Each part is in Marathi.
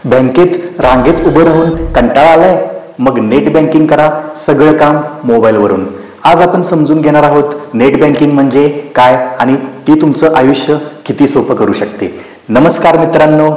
बँकेत रांगेत उभं राहून कंटाळा आलाय? मग नेट बँकिंग करा, सगळं काम मोबाईलवरून। आज आपण समजून घेणार आहोत नेट बँकिंग म्हणजे काय आणि ती तुमचं आयुष्य किती सोपं करू शकते। नमस्कार मित्रांनो,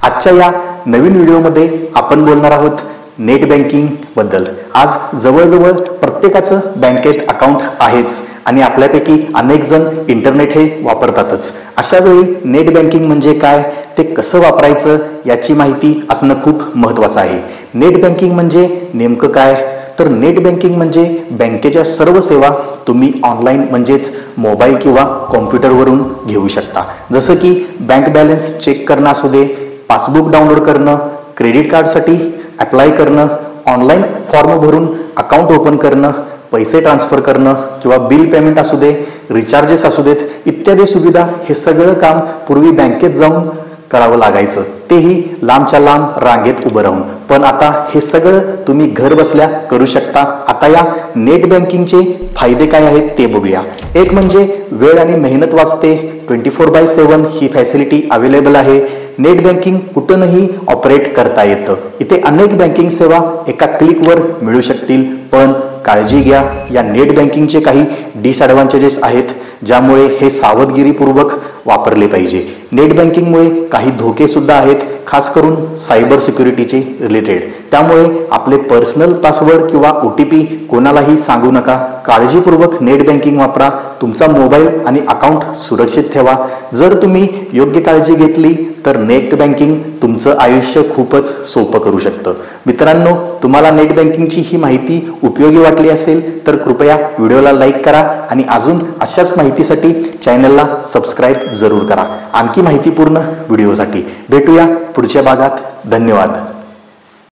आजच्या या नवीन व्हिडिओमध्ये आपण बोलणार आहोत नेट बँकिंग बद्दल। आज जवळजवळ प्रत्येकाचं बँकेत अकाउंट आहेच आणि आपल्यापैकी अनेक जण इंटरनेट हे वापरतातच। अशा वेळी नेट बँकिंग म्हणजे काय, ते कसं वापरायचं याची माहिती असणं खूप महत्त्वाचं आहे। नेट बँकिंग म्हणजे नेमकं काय, तर नेट बँकिंग म्हणजे बँकेच्या सर्व सेवा तुम्ही ऑनलाईन म्हणजेच मोबाईल किंवा कॉम्प्युटरवरून घेऊ शकता। जसं की बँक बॅलन्स चेक करणं असू दे, पासबुक डाउनलोड करणं, क्रेडिट कार्डसाठी अप्लाय करणं, ऑनलाईन फॉर्म भरून अकाउंट ओपन करणं, पैसे ट्रान्सफर करणं किंवा बिल पेमेंट असू दे, रिचार्जेस असू देत, इत्यादी सुविधा हे सगळं काम पूर्वी बँकेत जाऊन करावं लागायचं, तेही लांबच्या लांब रांगेत उभं राहून। पण आता हे सगळं तुम्ही घर बसल्या करू शकता। आता या नेट बँकिंगचे फायदे काय आहेत ते बघूया। एक म्हणजे वेळ आणि मेहनत वाचते, 24/7 ही फॅसिलिटी अवेलेबल आहे। नेट बँकिंग कुठूनही ऑपरेट करता येतं। इथे अनेक बँकिंग सेवा एका क्लिकवर मिळू शकतील, पण काळजी घ्या, या नेट बँकिंगचे काही डिसएडव्हांटेजेस आहेत ज्यामुळे हे सावधगिरीपूर्वक वापरले पाहिजे। नेट बँकिंगमुळे काही धोके सुद्धा आहेत, खास करून सायबर सिक्युरिटीचे रिलेटेड। त्यामुळे आपले पर्सनल पासवर्ड किंवा OTP कोणालाही सांगू नका। काळजीपूर्वक नेट बँकिंग वापरा, तुमचा मोबाईल आणि अकाउंट सुरक्षित ठेवा। जर तुम्ही योग्य काळजी घेतली तर नेट बँकिंग तुमचं आयुष्य खूपच सोपं करू शकतं। मित्रांनो, तुम्हाला नेट बँकिंगची ही माहिती उपयोगी वाटली असेल तर कृपया व्हिडिओला लाईक करा आणि अजून अशाच माहितीसाठी चॅनलला सबस्क्राईब जरूर करा। आणखी माहितीपूर्ण व्हिडिओसाठी भेटूया पुढच्या भागात। धन्यवाद।